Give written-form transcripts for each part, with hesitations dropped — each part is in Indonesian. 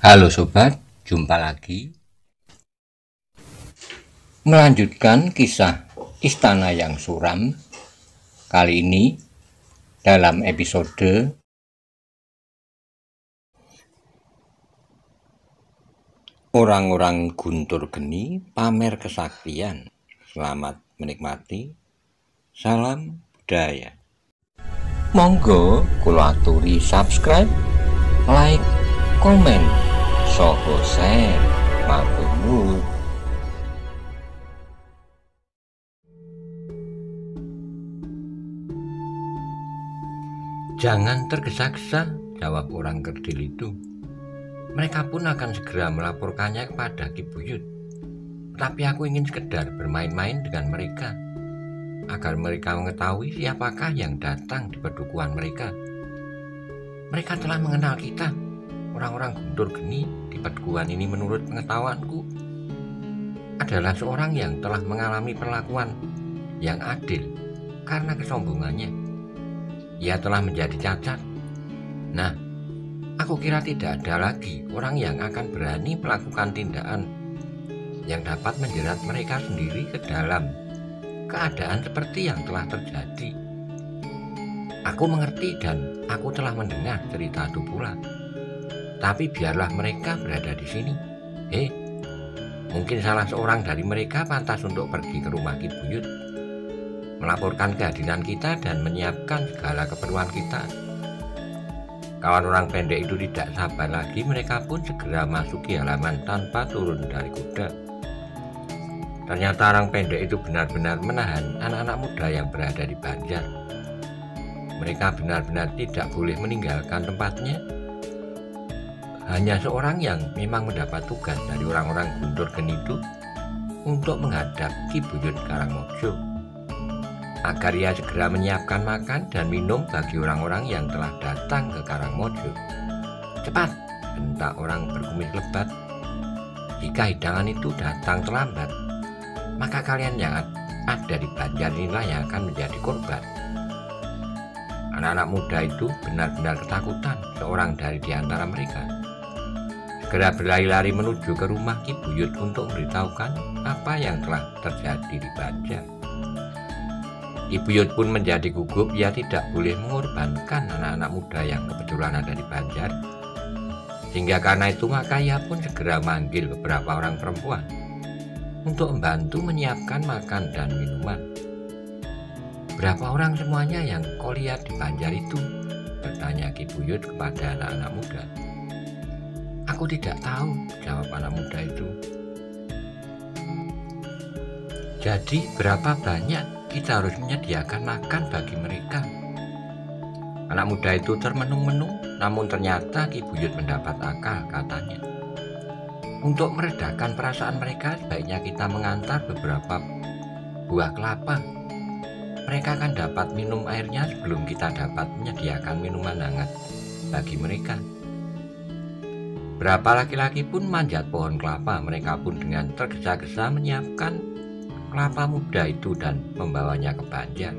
Halo sobat, jumpa lagi. Melanjutkan kisah Istana yang Suram. Kali ini dalam episode Orang-orang Guntur Geni pamer kesaktian. Selamat menikmati. Salam budaya. Monggo kula aturi subscribe, like, komen, saha share. Matur nuwun. Jangan tergesa-gesa, jawab orang kerdil itu. Mereka pun akan segera melaporkannya kepada Ki Buyut. Tapi aku ingin sekedar bermain-main dengan mereka, agar mereka mengetahui siapakah yang datang di pedukuhan mereka. Mereka telah mengenal kita, orang-orang Guntur Geni di pedukuhan ini. Menurut pengetahuanku, adalah seorang yang telah mengalami perlakuan yang adil karena kesombongannya. Ia telah menjadi cacat. Nah, aku kira tidak ada lagi orang yang akan berani melakukan tindakan yang dapat menjerat mereka sendiri ke dalam keadaan seperti yang telah terjadi. Aku mengerti dan aku telah mendengar cerita itu pula. Tapi biarlah mereka berada di sini. Mungkin salah seorang dari mereka pantas untuk pergi ke rumah Ki Buyut, melaporkan kehadiran kita dan menyiapkan segala keperluan kita. Kawan orang pendek itu tidak sabar lagi. Mereka pun segera masuki halaman tanpa turun dari kuda. Ternyata orang pendek itu benar-benar menahan anak-anak muda yang berada di Banjar. Mereka benar-benar tidak boleh meninggalkan tempatnya. Hanya seorang yang memang mendapat tugas dari orang-orang Guntur Geni itu untuk menghadap Ki Buyut Karangmojo, agar ia segera menyiapkan makan dan minum bagi orang-orang yang telah datang ke Karangmojo. Cepat, bentak orang berkumis lebat. Jika hidangan itu datang terlambat, maka kalian yang ada di Banjar inilah yang akan menjadi korban. Anak-anak muda itu benar-benar ketakutan. Seorang dari di antara mereka segera berlari-lari menuju ke rumah Ki Buyut untuk memberitahukan apa yang telah terjadi di Banjar. Ki Buyut pun menjadi gugup. Ia tidak boleh mengorbankan anak-anak muda yang kebetulan ada di Banjar. Sehingga karena itu maka ia pun segera manggil beberapa orang perempuan untuk membantu menyiapkan makan dan minuman. Berapa orang semuanya yang kau lihat di Banjar itu? Bertanya Ki Buyut kepada anak-anak muda. Aku tidak tahu, jawab anak muda itu. Jadi berapa banyak kita harus menyediakan makan bagi mereka? Anak muda itu termenung-menung, namun ternyata Ki Buyut mendapat akal, katanya. Untuk meredakan perasaan mereka, sebaiknya kita mengantar beberapa buah kelapa. Mereka akan dapat minum airnya sebelum kita dapat menyediakan minuman hangat bagi mereka. Berapa laki-laki pun manjat pohon kelapa. Mereka pun dengan tergesa-gesa menyiapkan kelapa muda itu dan membawanya ke Banjar.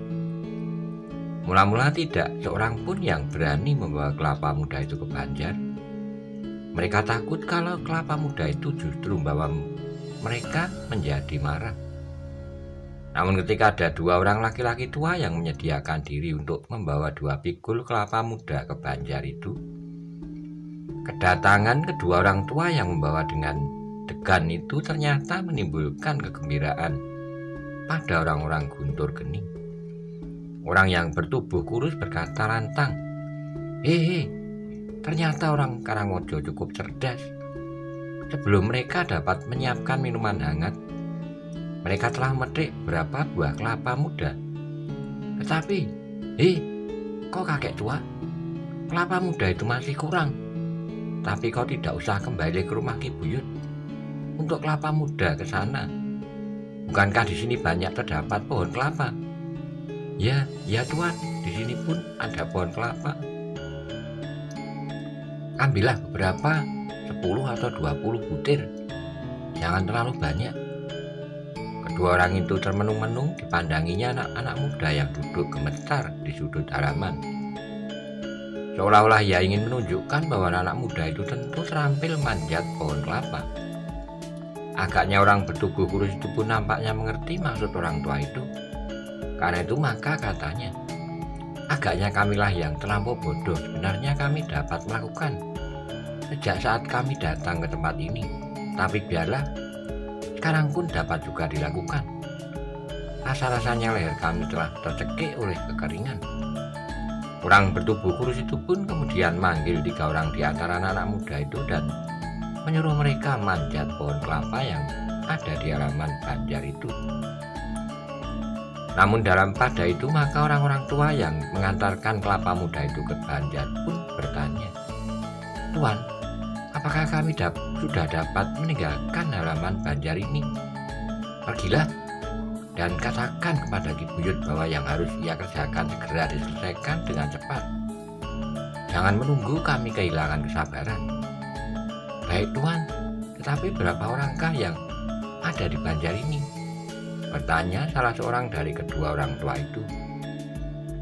Mula-mula tidak seorang pun yang berani membawa kelapa muda itu ke Banjar. Mereka takut kalau kelapa muda itu justru membawa mereka menjadi marah. Namun ketika ada dua orang laki-laki tua yang menyediakan diri untuk membawa 2 pikul kelapa muda ke Banjar itu, kedatangan kedua orang tua yang membawa dengan degan itu ternyata menimbulkan kegembiraan pada orang-orang Guntur Geni. Orang yang bertubuh kurus berkata lantang, ternyata orang Karangmojo cukup cerdas. Sebelum mereka dapat menyiapkan minuman hangat, mereka telah memetik beberapa buah kelapa muda. Tetapi, kok kakek tua? Kelapa muda itu masih kurang. Tapi kau tidak usah kembali ke rumah Ki Buyut untuk kelapa muda ke sana. Bukankah di sini banyak terdapat pohon kelapa? Ya tuan, di sini pun ada pohon kelapa. Ambillah beberapa, 10 atau 20 butir. Jangan terlalu banyak. Kedua orang itu termenung-menung, dipandanginya anak-anak muda yang duduk gemetar di sudut halaman. Seolah-olah ia ingin menunjukkan bahwa anak muda itu tentu terampil manjat pohon kelapa. Agaknya orang bertubuh kurus itu pun nampaknya mengerti maksud orang tua itu. Karena itu maka katanya, agaknya kamilah yang terlampau bodoh sebenarnya kami dapat melakukan sejak saat kami datang ke tempat ini. Tapi biarlah, sekarang pun dapat juga dilakukan. Rasa-rasanya leher kami telah tercekik oleh kekeringan. Orang bertubuh kurus itu pun kemudian manggil 3 orang di antara anak-anak muda itu dan menyuruh mereka manjat pohon kelapa yang ada di halaman banjar itu. Namun pada itu maka orang-orang tua yang mengantarkan kelapa muda itu ke banjar pun bertanya, "Tuan, apakah kami sudah dapat meninggalkan halaman banjar ini? Pergilah dan katakan kepada Ki Buyut bahwa yang harus ia kerjakan segera diselesaikan dengan cepat. Jangan menunggu kami kehilangan kesabaran." "Baik Tuan, tetapi berapa orangkah yang ada di banjar ini?" bertanya salah seorang dari kedua orang tua itu.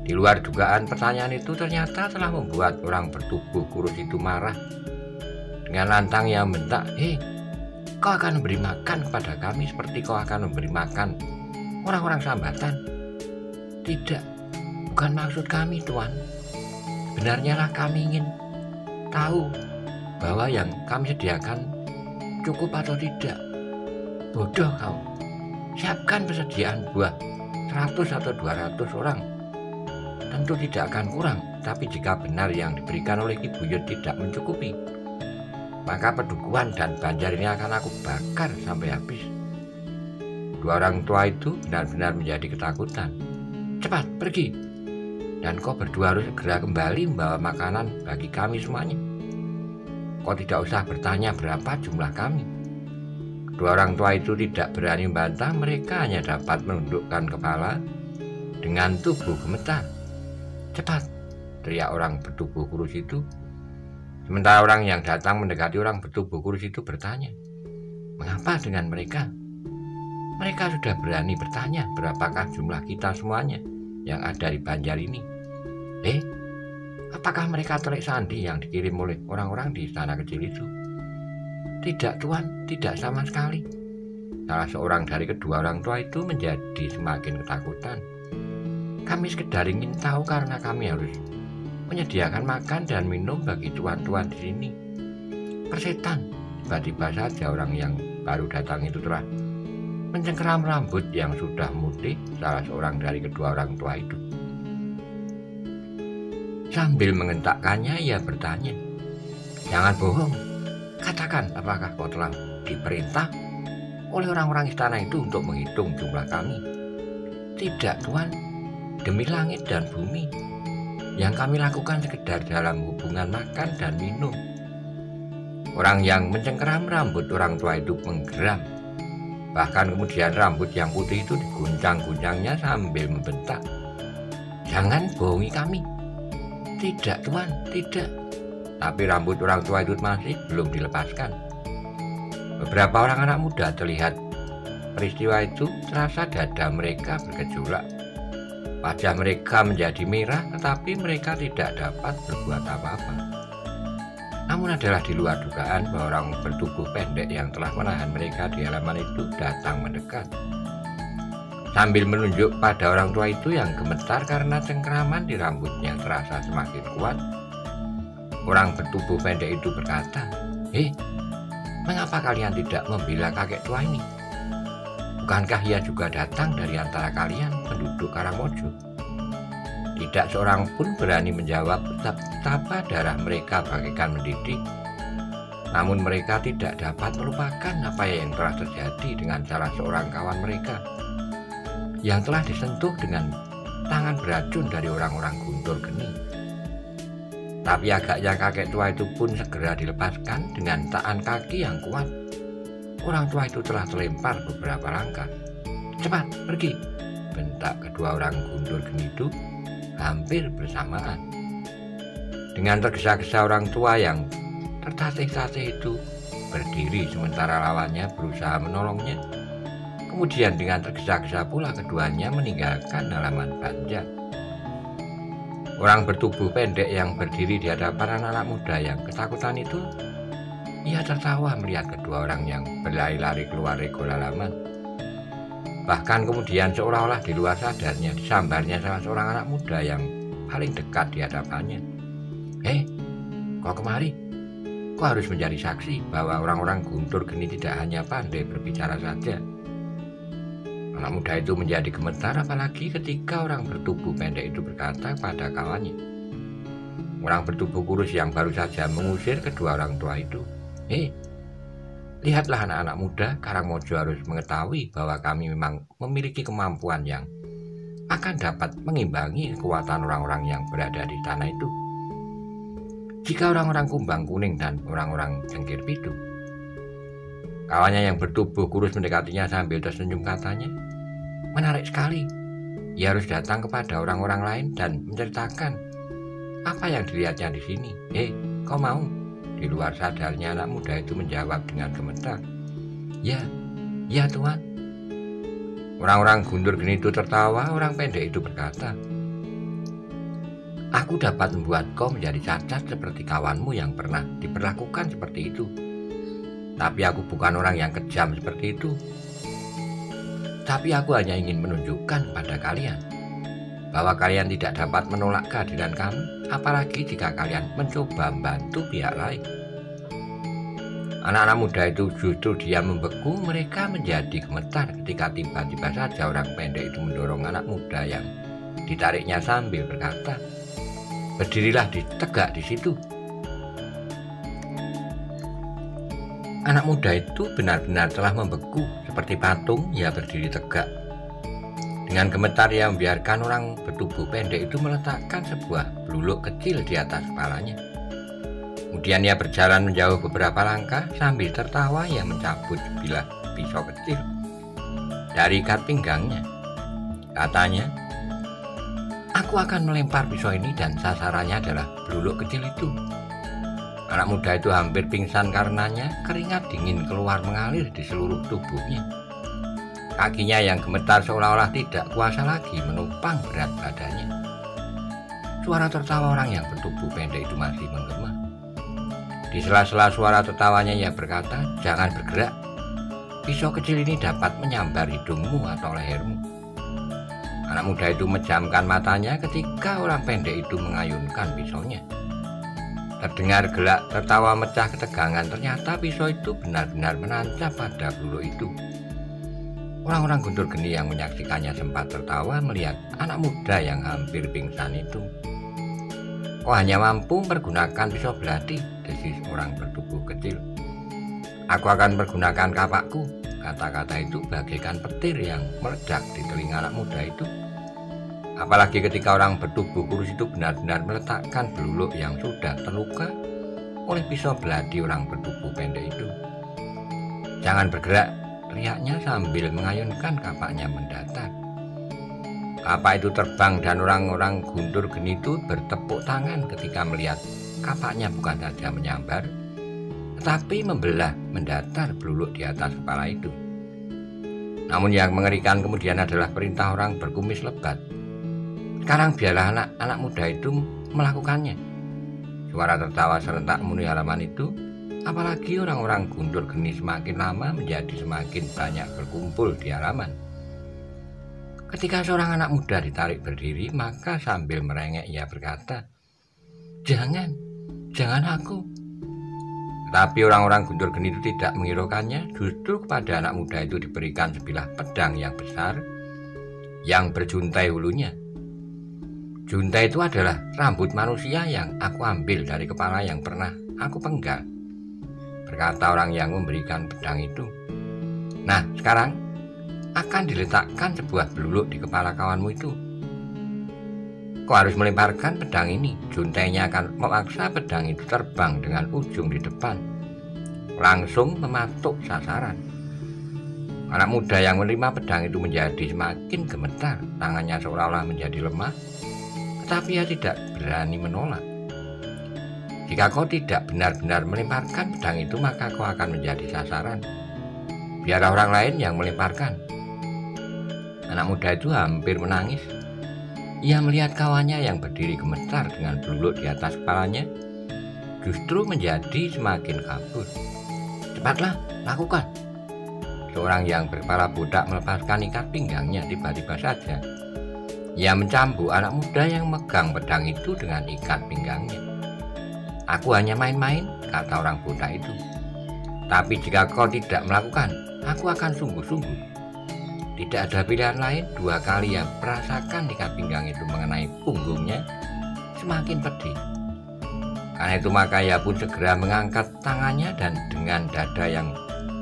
Di luar dugaan, pertanyaan itu ternyata telah membuat orang bertubuh kurus itu marah. Dengan lantang ia membentak, "Hei, kau akan memberi makan kepada kami seperti kau akan memberi makan orang-orang sambatan?" "Tidak, bukan maksud kami Tuan. Sebenarnya lah kami ingin tahu bahwa yang kami sediakan cukup atau tidak." "Bodoh kau, siapkan persediaan buah 100 atau 200 orang. Tentu tidak akan kurang, tapi jika benar yang diberikan oleh Ki Buyut tidak mencukupi, maka pedukuhan dan banjar ini akan aku bakar sampai habis." Dua orang tua itu benar-benar menjadi ketakutan. "Cepat pergi, dan kau berdua harus segera kembali membawa makanan bagi kami semuanya. Kau tidak usah bertanya berapa jumlah kami." Dua orang tua itu tidak berani membantah, mereka hanya dapat menundukkan kepala dengan tubuh gemetar. "Cepat!" teriak orang bertubuh kurus itu. Sementara orang yang datang mendekati orang bertubuh kurus itu bertanya, "Mengapa dengan mereka? Mereka sudah berani bertanya berapakah jumlah kita semuanya yang ada di banjar ini. Apakah mereka telik sandi yang dikirim oleh orang-orang di istana kecil itu?" "Tidak Tuan, tidak sama sekali." Salah seorang dari kedua orang tua itu menjadi semakin ketakutan. "Kami sekedar ingin tahu karena kami harus menyediakan makan dan minum bagi tuan-tuan di sini." "Persetan!" Tiba-tiba saja orang yang baru datang itu telah mencengkeram rambut yang sudah memutih salah seorang dari kedua orang tua itu. Sambil mengentakkannya ia bertanya, "Jangan bohong. Katakan, apakah kau telah diperintah oleh orang-orang istana itu untuk menghitung jumlah kami?" "Tidak Tuan, demi langit dan bumi. Yang kami lakukan sekedar dalam hubungan makan dan minum." Orang yang mencengkeram rambut orang tua itu menggeram. Bahkan kemudian rambut yang putih itu diguncang-guncangnya sambil membentak, "Jangan bohongi kami." "Tidak Tuan, tidak." Tapi rambut orang tua itu masih belum dilepaskan. Beberapa orang anak muda terlihat peristiwa itu, terasa dada mereka bergejolak. Wajah mereka menjadi merah, tetapi mereka tidak dapat berbuat apa-apa. Namun adalah di luar dugaan bahwa orang bertubuh pendek yang telah menahan mereka di halaman itu datang mendekat. Sambil menunjuk pada orang tua itu yang gemetar karena cengkeraman di rambutnya terasa semakin kuat, orang bertubuh pendek itu berkata, "Mengapa kalian tidak membela kakek tua ini? Bukankah ia juga datang dari antara kalian penduduk Karangmojo?" Tidak seorang pun berani menjawab betapa darah mereka bagaikan mendidih. Namun mereka tidak dapat melupakan apa yang telah terjadi dengan salah seorang kawan mereka yang telah disentuh dengan tangan beracun dari orang-orang Guntur Geni. Tapi agaknya kakek tua itu pun segera dilepaskan dengan tahan kaki yang kuat. Orang tua itu telah terlempar beberapa langkah. "Cepat, pergi!" bentak kedua orang Guntur Geni itu hampir bersamaan. Dengan tergesa-gesa orang tua yang tertatih-tatih itu berdiri sementara lawannya berusaha menolongnya. Kemudian dengan tergesa-gesa pula keduanya meninggalkan halaman banjar. Orang bertubuh pendek yang berdiri di hadapan anak-anak muda yang ketakutan itu, ia tertawa melihat kedua orang yang berlari-lari keluar rego halaman. Bahkan kemudian seolah-olah di luar sadarnya disambarnya salah seorang anak muda yang paling dekat di hadapannya. "Hei, kau kemari? Kau harus menjadi saksi bahwa orang-orang Guntur Geni tidak hanya pandai berbicara saja." Anak muda itu menjadi gemetar apalagi ketika orang bertubuh pendek itu berkata kepada kawannya. Orang bertubuh kurus yang baru saja mengusir kedua orang tua itu. "Hei, lihatlah anak-anak muda, Karangmojo harus mengetahui bahwa kami memang memiliki kemampuan yang akan dapat mengimbangi kekuatan orang-orang yang berada di tanah itu. Jika orang-orang Kumbang Kuning dan orang-orang Cengkir Pitu." Kawannya yang bertubuh kurus mendekatinya sambil tersenyum katanya, "Menarik sekali. Ia harus datang kepada orang-orang lain dan menceritakan apa yang dilihatnya di sini. Hei, kau mau?" Di luar sadarnya anak muda itu menjawab dengan gemetar, "Ya, ya Tuan." Orang-orang Guntur Geni itu tertawa. Orang pendek itu berkata, "Aku dapat membuat kau menjadi cacat seperti kawanmu yang pernah diperlakukan seperti itu. Tapi aku bukan orang yang kejam seperti itu. Tapi aku hanya ingin menunjukkan pada kalian bahwa kalian tidak dapat menolak kehadiran kami, apalagi jika kalian mencoba membantu pihak lain." Anak-anak muda itu justru diam membeku. Mereka menjadi gemetar ketika tiba-tiba saja orang pendek itu mendorong anak muda yang ditariknya sambil berkata, "Berdirilah tegak di situ." Anak muda itu benar-benar telah membeku. Seperti patung, ia berdiri tegak. Dengan gemetar ia membiarkan orang bertubuh pendek itu meletakkan sebuah bluluk kecil di atas kepalanya. Kemudian ia berjalan menjauh beberapa langkah sambil tertawa. Ia mencabut sebilah pisau kecil dari ikat pinggangnya. Katanya, "Aku akan melempar pisau ini dan sasarannya adalah bluluk kecil itu." Anak muda itu hampir pingsan karenanya. Keringat dingin keluar mengalir di seluruh tubuhnya. Kakinya yang gemetar seolah-olah tidak kuasa lagi menopang berat badannya. Suara tertawa orang yang bertubuh pendek itu masih menggema. Di sela-sela suara tertawanya ia berkata, "Jangan bergerak. Pisau kecil ini dapat menyambar hidungmu atau lehermu." Anak muda itu memejamkan matanya ketika orang pendek itu mengayunkan pisaunya. Terdengar gelak tertawa mecah ketegangan. Ternyata pisau itu benar-benar menancap pada bluluk itu. Orang-orang Guntur Geni yang menyaksikannya sempat tertawa melihat anak muda yang hampir pingsan itu. "Kau hanya mampu mempergunakan pisau belati," desis orang bertubuh kecil. "Aku akan pergunakan kapakku." Kata-kata itu bagaikan petir yang meledak di telinga anak muda itu. Apalagi ketika orang bertubuh kurus itu benar-benar meletakkan bluluk yang sudah terluka oleh pisau belati orang bertubuh pendek itu. "Jangan bergerak," teriaknya sambil mengayunkan kapaknya mendatar. Kapak itu terbang dan orang-orang Guntur Geni itu bertepuk tangan ketika melihat kapaknya bukan saja menyambar, tetapi membelah mendatar bluluk di atas kepala itu. Namun yang mengerikan kemudian adalah perintah orang berkumis lebat. "Sekarang biarlah anak-anak muda itu melakukannya." Suara tertawa serentak memenuhi halaman itu. Apalagi orang-orang Guntur Geni semakin lama menjadi semakin banyak berkumpul di halaman. Ketika seorang anak muda ditarik berdiri, maka sambil merengek ia berkata, "Jangan, jangan aku." Tetapi orang-orang Guntur Geni itu tidak menghiraukannya. Justru kepada anak muda itu diberikan sebilah pedang yang besar yang berjuntai hulunya. Juntai itu adalah rambut manusia yang aku ambil dari kepala yang pernah aku penggal, berkata orang yang memberikan pedang itu. "Nah, sekarang akan diletakkan sebuah bluluk di kepala kawanmu itu. Kau harus melemparkan pedang ini. Juntainya akan memaksa pedang itu terbang dengan ujung di depan, langsung mematuk sasaran." Anak muda yang menerima pedang itu menjadi semakin gemetar. Tangannya seolah-olah menjadi lemah, tetapi ia tidak berani menolak. "Jika kau tidak benar-benar melemparkan pedang itu, maka kau akan menjadi sasaran. Biar orang lain yang melemparkan." Anak muda itu hampir menangis. Ia melihat kawannya yang berdiri gemetar dengan beluluk di atas kepalanya, justru menjadi semakin kabur. "Cepatlah, lakukan!" Seorang yang berkepala botak melepaskan ikat pinggangnya tiba-tiba saja. Ia mencambuk anak muda yang megang pedang itu dengan ikat pinggangnya. "Aku hanya main-main," kata orang botak itu. "Tapi jika kau tidak melakukan, aku akan sungguh-sungguh." Tidak ada pilihan lain, 2 kali ia merasakan ikat pinggang itu mengenai punggungnya, semakin pedih. Karena itu maka ia pun segera mengangkat tangannya dan dengan dada yang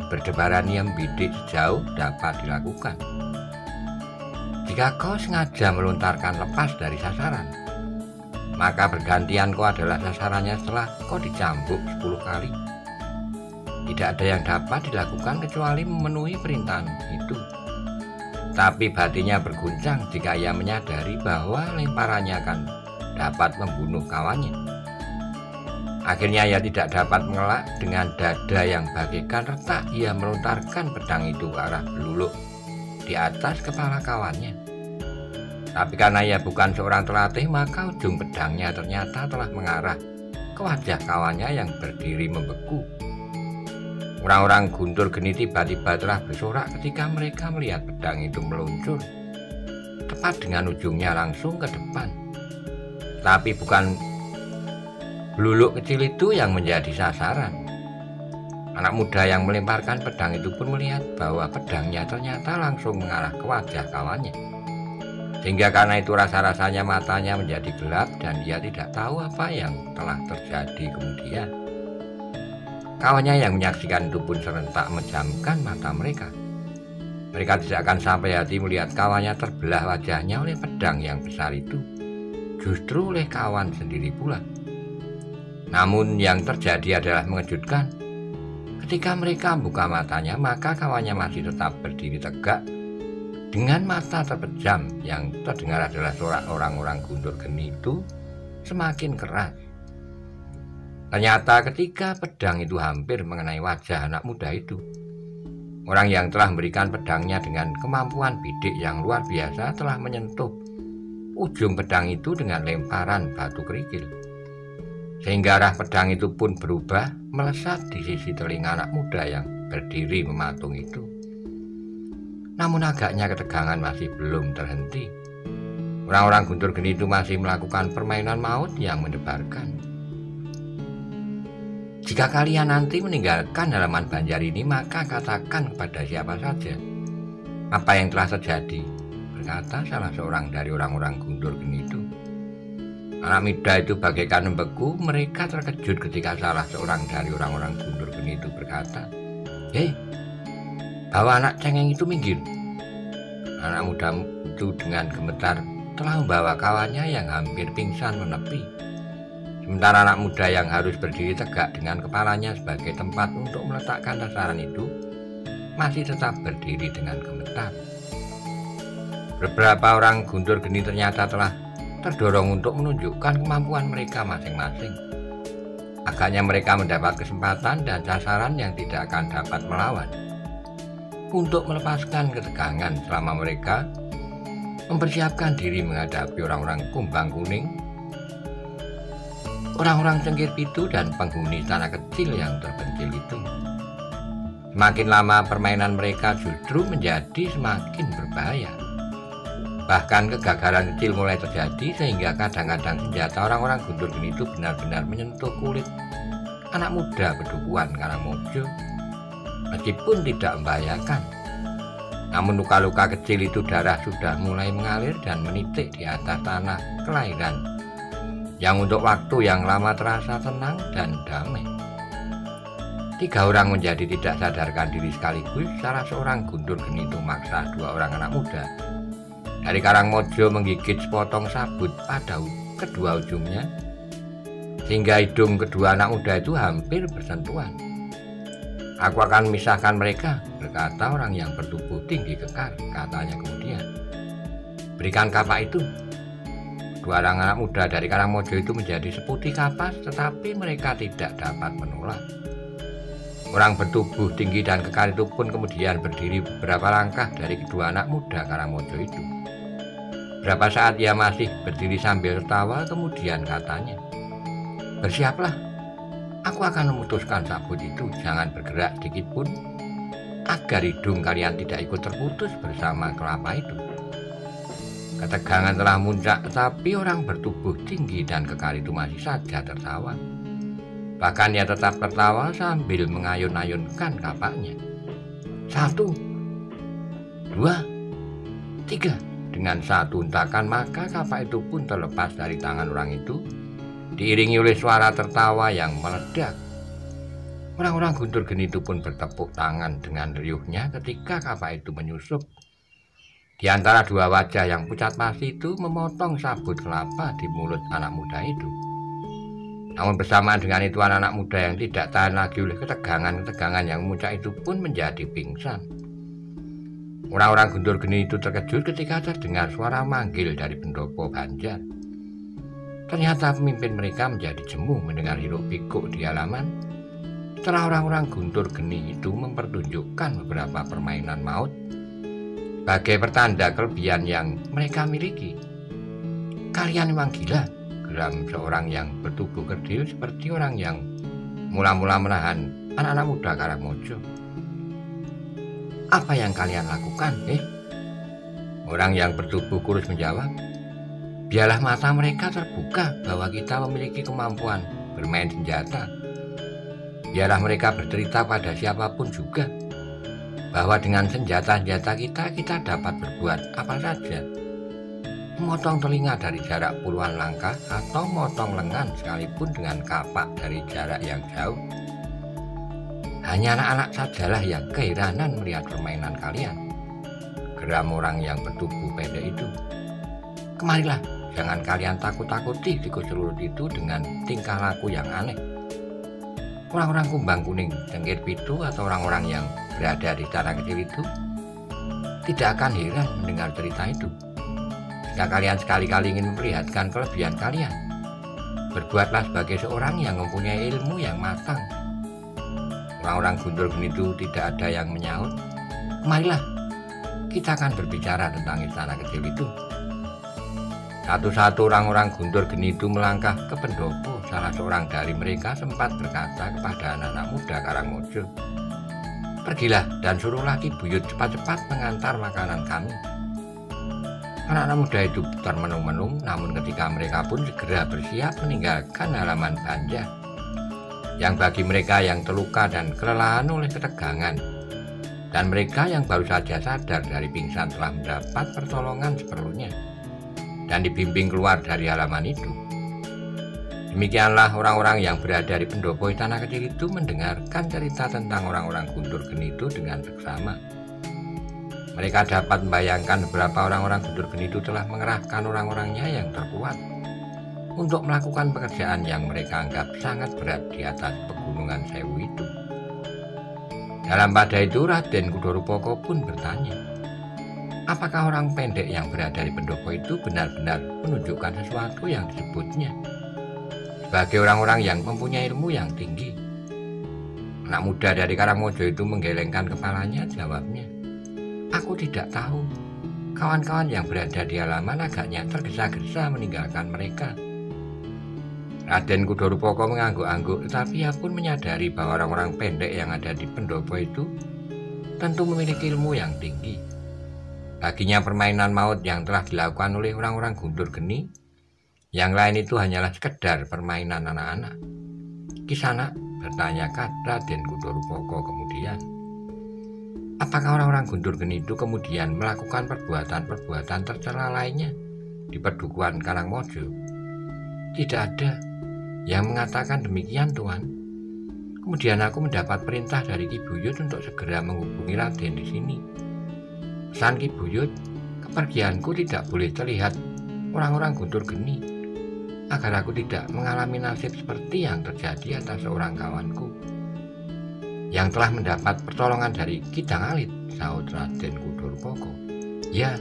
berdebaran ia membidik sejauh dapat dilakukan. "Jika kau sengaja melontarkan lepas dari sasaran, maka bergantian kau adalah sasarannya setelah kau dicambuk 10 kali. Tidak ada yang dapat dilakukan kecuali memenuhi perintah itu." Tapi batinnya berguncang jika ia menyadari bahwa lemparannya akan dapat membunuh kawannya. Akhirnya ia tidak dapat mengelak. Dengan dada yang bagaikan retak, ia melontarkan pedang itu ke arah beluluk di atas kepala kawannya. Tapi karena ia bukan seorang terlatih, maka ujung pedangnya ternyata telah mengarah ke wajah kawannya yang berdiri membeku. Orang-orang Guntur Geni tiba-tiba telah bersorak ketika mereka melihat pedang itu meluncur tepat dengan ujungnya langsung ke depan. Tapi bukan beluluk kecil itu yang menjadi sasaran. Anak muda yang melemparkan pedang itu pun melihat bahwa pedangnya ternyata langsung mengarah ke wajah kawannya. Sehingga karena itu rasa-rasanya matanya menjadi gelap dan dia tidak tahu apa yang telah terjadi kemudian. Kawannya yang menyaksikan itu pun serentak menjamkan mata mereka. Mereka tidak akan sampai hati melihat kawannya terbelah wajahnya oleh pedang yang besar itu, justru oleh kawan sendiri pula. Namun yang terjadi adalah mengejutkan. Ketika mereka membuka matanya, maka kawannya masih tetap berdiri tegak dengan mata terpejam. Yang terdengar adalah suara orang-orang Guntur Geni itu semakin keras. Ternyata ketika pedang itu hampir mengenai wajah anak muda itu, orang yang telah memberikan pedangnya dengan kemampuan bidik yang luar biasa telah menyentuh ujung pedang itu dengan lemparan batu kerikil. Sehingga arah pedang itu pun berubah melesat di sisi telinga anak muda yang berdiri mematung itu. Namun agaknya ketegangan masih belum terhenti. Orang-orang Guntur Geni itu masih melakukan permainan maut yang mendebarkan. "Jika kalian nanti meninggalkan halaman Banjar ini, maka katakan kepada siapa saja apa yang telah terjadi," berkata salah seorang dari orang-orang Guntur Geni itu. Anak muda itu bagaikan membeku. Mereka terkejut ketika salah seorang dari orang-orang Guntur Geni itu berkata, "Hei, bawa anak cengeng itu minggir." Anak muda itu dengan gemetar telah membawa kawannya yang hampir pingsan menepi. Sementara anak muda yang harus berdiri tegak dengan kepalanya sebagai tempat untuk meletakkan sasaran itu masih tetap berdiri dengan gemetar. Beberapa orang Guntur Geni ternyata telah terdorong untuk menunjukkan kemampuan mereka masing-masing. Agaknya mereka mendapat kesempatan dan sasaran yang tidak akan dapat melawan untuk melepaskan ketegangan selama mereka mempersiapkan diri menghadapi orang-orang Kumbang Kuning, orang-orang Cengkir Pitu, dan penghuni tanah kecil yang terpencil itu. Semakin lama permainan mereka justru menjadi semakin berbahaya. Bahkan kegagalan kecil mulai terjadi sehingga kadang-kadang senjata orang-orang Guntur Geni itu benar-benar menyentuh kulit anak muda Bedukuan Karangmojo, meskipun tidak membahayakan. Namun luka-luka kecil itu darah sudah mulai mengalir dan menitik di atas tanah kelahiran, yang untuk waktu yang lama terasa tenang dan damai. 3 orang menjadi tidak sadarkan diri sekaligus. Salah seorang Guntur Geni itu maksa 2 orang anak muda dari Karangmojo menggigit sepotong sabut pada kedua ujungnya, sehingga hidung kedua anak muda itu hampir bersentuhan. "Aku akan memisahkan mereka," berkata orang yang bertubuh tinggi kekar. Katanya kemudian, "Berikan kapak itu." 2 orang anak muda dari Karangmojo itu menjadi seputih kapas, tetapi mereka tidak dapat menolak. Orang bertubuh tinggi dan kekar itu pun kemudian berdiri beberapa langkah dari kedua anak muda Karangmojo itu. Beberapa saat ia masih berdiri sambil tertawa, kemudian katanya, "Bersiaplah, aku akan memutuskan sabut itu, jangan bergerak sedikit pun, agar hidung kalian tidak ikut terputus bersama kelapa itu." Ketegangan telah muncak, tetapi orang bertubuh tinggi dan kekar itu masih saja tertawa. Bahkan ia tetap tertawa sambil mengayun-ayunkan kapaknya. 1, 2, 3. Dengan satu hentakan maka kapak itu pun terlepas dari tangan orang itu, diiringi oleh suara tertawa yang meledak. Orang-orang guntur geni itu pun bertepuk tangan dengan riuhnya ketika kapak itu menyusup. Di antara dua wajah yang pucat pasi itu memotong sabut kelapa di mulut anak muda itu. Namun bersamaan dengan itu anak-anak muda yang tidak tahan lagi oleh ketegangan-ketegangan yang memuncak itu pun menjadi pingsan. Orang-orang guntur geni itu terkejut ketika terdengar suara manggil dari pendopo Banjar. Ternyata pemimpin mereka menjadi jemu mendengar hiruk pikuk di halaman. Setelah orang-orang guntur geni itu mempertunjukkan beberapa permainan maut sebagai pertanda kelebihan yang mereka miliki. "Kalian memang gila," geram seorang yang bertubuh kerdil seperti orang yang mula-mula menahan anak-anak muda Karangmojo. "Apa yang kalian lakukan, Orang yang bertubuh kurus menjawab, "Biarlah mata mereka terbuka bahwa kita memiliki kemampuan bermain senjata. Biarlah mereka bercerita pada siapapun juga bahwa dengan senjata-senjata kita dapat berbuat apa saja. Memotong telinga dari jarak puluhan langkah atau memotong lengan sekalipun dengan kapak dari jarak yang jauh. Hanya anak-anak sajalah yang keheranan melihat permainan kalian," geram orang yang bertubuh pendek itu. "Kemarilah, jangan kalian takut-takuti tikus celurit itu dengan tingkah laku yang aneh." Orang-orang kumbang kuning, cengkir pitu atau orang-orang yang berada di tanah kecil itu tidak akan heran mendengar cerita itu. Jika kalian sekali-kali ingin memperlihatkan kelebihan kalian, berbuatlah sebagai seorang yang mempunyai ilmu yang matang. Orang-orang guntur geni itu tidak ada yang menyaut. "Marilah, kita akan berbicara tentang istana kecil itu." Satu-satu orang-orang guntur geni itu melangkah ke pendopo. Salah seorang dari mereka sempat berkata kepada anak-anak muda Karangmojo, "Pergilah dan suruhlah Ki Buyut cepat-cepat mengantar makanan kami." Anak-anak muda itu termenung-menung, namun ketika mereka pun segera bersiap meninggalkan halaman Banjar, yang bagi mereka yang terluka dan kelelahan oleh ketegangan, dan mereka yang baru saja sadar dari pingsan telah mendapat pertolongan seperlunya dan dibimbing keluar dari halaman itu. Demikianlah orang-orang yang berada di pendopo istana kecil itu mendengarkan cerita tentang orang-orang guntur geni itu dengan seksama. Mereka dapat membayangkan beberapa orang-orang guntur geni itu telah mengerahkan orang-orangnya yang terkuat untuk melakukan pekerjaan yang mereka anggap sangat berat di atas pegunungan Sewu itu. Dalam pada itu Raden Kudorupoko pun bertanya, apakah orang pendek yang berada di pendopo itu benar-benar menunjukkan sesuatu yang disebutnya sebagai orang-orang yang mempunyai ilmu yang tinggi? Anak muda dari Karangmojo itu menggelengkan kepalanya, jawabnya, "Aku tidak tahu." Kawan-kawan yang berada di halaman agaknya tergesa-gesa meninggalkan mereka. Raden Kudorupoko mengangguk-angguk, tetapi ia pun menyadari bahwa orang-orang pendek yang ada di pendopo itu tentu memiliki ilmu yang tinggi. Baginya permainan maut yang telah dilakukan oleh orang-orang guntur geni yang lain itu hanyalah sekedar permainan anak-anak. "Kisanak," bertanya Raden Kudorupoko kemudian, "apakah orang-orang guntur geni itu kemudian melakukan perbuatan-perbuatan tercela lainnya di Pedukuhan Karangmojo?" "Tidak ada yang mengatakan demikian, Tuan. Kemudian aku mendapat perintah dari Ki Buyut untuk segera menghubungi Raden di sini. Pesan Ki Buyut, kepergianku tidak boleh terlihat orang-orang guntur geni, agar aku tidak mengalami nasib seperti yang terjadi atas seorang kawanku yang telah mendapat pertolongan dari Ki Dangalit," sahut Raden Kudorupoko. "Ya,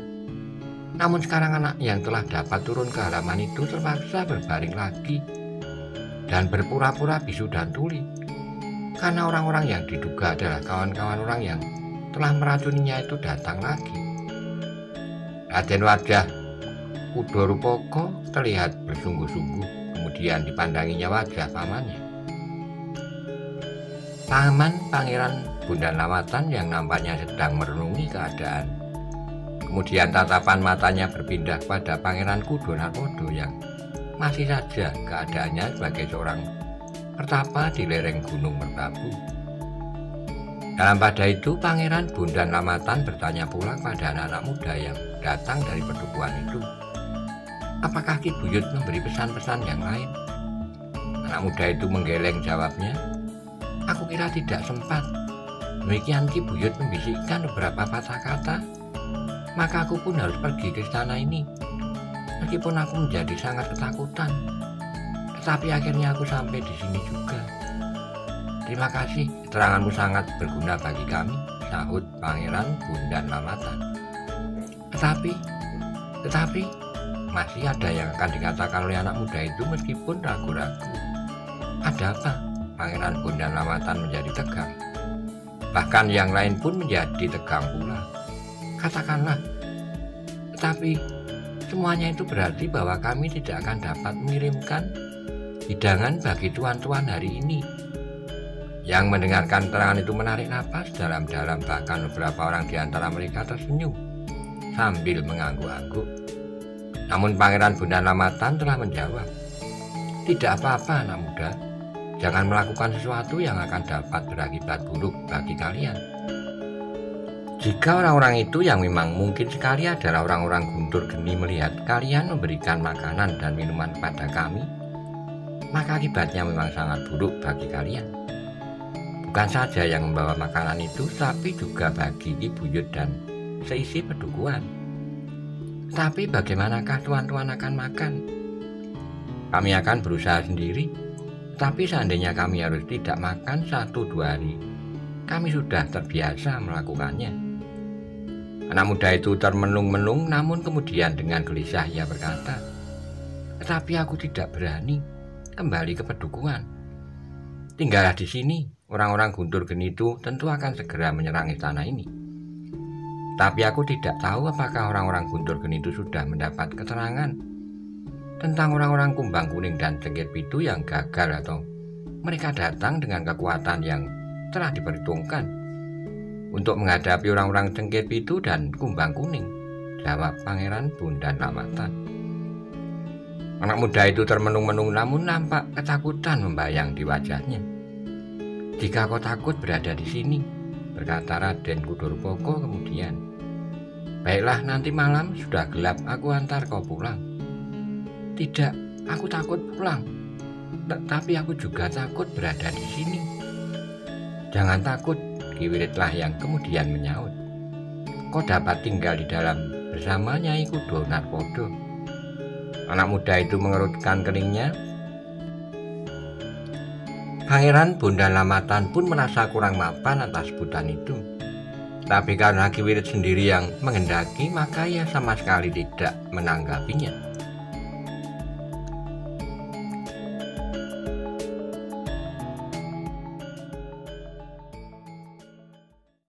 namun sekarang anak yang telah dapat turun ke halaman itu terpaksa berbaring lagi dan berpura-pura bisu dan tuli, karena orang-orang yang diduga adalah kawan-kawan orang yang telah meracuninya itu datang lagi." Raden, wajah Kudo Rupoko terlihat bersungguh-sungguh, kemudian dipandanginya wajah pamannya. Paman Pangeran Bondan Lawatan yang nampaknya sedang merenungi keadaan. Kemudian tatapan matanya berpindah pada Pangeran Kudo Narpodo yang masih saja keadaannya sebagai seorang pertapa di lereng Gunung Merbabu. Dalam pada itu, Pangeran Bondan Lawatan bertanya pula pada anak-anak muda yang datang dari pedukuhan itu, apakah Ki Buyut memberi pesan-pesan yang lain? Anak muda itu menggeleng jawabnya, aku kira tidak sempat. Demikian Ki Buyut membisikkan beberapa patah kata, maka aku pun harus pergi ke istana ini. Meskipun aku menjadi sangat ketakutan, tetapi akhirnya aku sampai di sini juga. Terima kasih, keteranganmu sangat berguna bagi kami, sahut Pangeran Bondan Lawatan. Tetapi, masih ada yang akan dikatakan oleh anak muda itu meskipun ragu-ragu. Ada apa? Pangeran Bondan Lawatan menjadi tegang. Bahkan yang lain pun menjadi tegang pula. Katakanlah, tetapi semuanya itu berarti bahwa kami tidak akan dapat mengirimkan hidangan bagi tuan-tuan hari ini. Yang mendengarkan keterangan itu menarik napas dalam-dalam, bahkan beberapa orang di antara mereka tersenyum sambil mengangguk-angguk. Namun Pangeran Bondan Lawatan telah menjawab, tidak apa-apa anak muda, jangan melakukan sesuatu yang akan dapat berakibat buruk bagi kalian. Jika orang-orang itu yang memang mungkin sekali adalah orang-orang Guntur Geni melihat kalian memberikan makanan dan minuman kepada kami, maka akibatnya memang sangat buruk bagi kalian. Bukan saja yang membawa makanan itu, tapi juga bagi Ki Buyut dan seisi pedukuhan. Tapi bagaimanakah tuan-tuan akan makan? Kami akan berusaha sendiri, tapi seandainya kami harus tidak makan 1-2 hari, kami sudah terbiasa melakukannya. Anak muda itu termenung-menung, namun kemudian dengan gelisah ia berkata, tetapi aku tidak berani kembali ke pedukuhan. Tinggallah di sini. Orang-orang Guntur Geni itu tentu akan segera menyerang istana ini. Tapi aku tidak tahu apakah orang-orang Guntur Geni itu sudah mendapat keterangan tentang orang-orang Kumbang Kuning dan Cengkir Pitu yang gagal, atau mereka datang dengan kekuatan yang telah diperhitungkan untuk menghadapi orang-orang Cengkir Pitu dan Kumbang Kuning, jawab Pangeran Bondan Lawatan. Anak muda itu termenung-menung, namun nampak ketakutan membayang di wajahnya. Jika kau takut berada di sini, berkata Raden Kudo Rupoko kemudian, baiklah, nanti malam sudah gelap, aku antar kau pulang. Tidak, aku takut pulang, tapi aku juga takut berada di sini. Jangan takut, Ki Wiritlah yang kemudian menyaut. Kau dapat tinggal di dalam bersama Nyai Kudo Narpodo. Anak muda itu mengerutkan keningnya. Pangeran Bondan Lawatan pun merasa kurang mapan atas sebutan itu. Tapi karena Ki Wirit sendiri yang menghendaki, maka ia sama sekali tidak menanggapinya.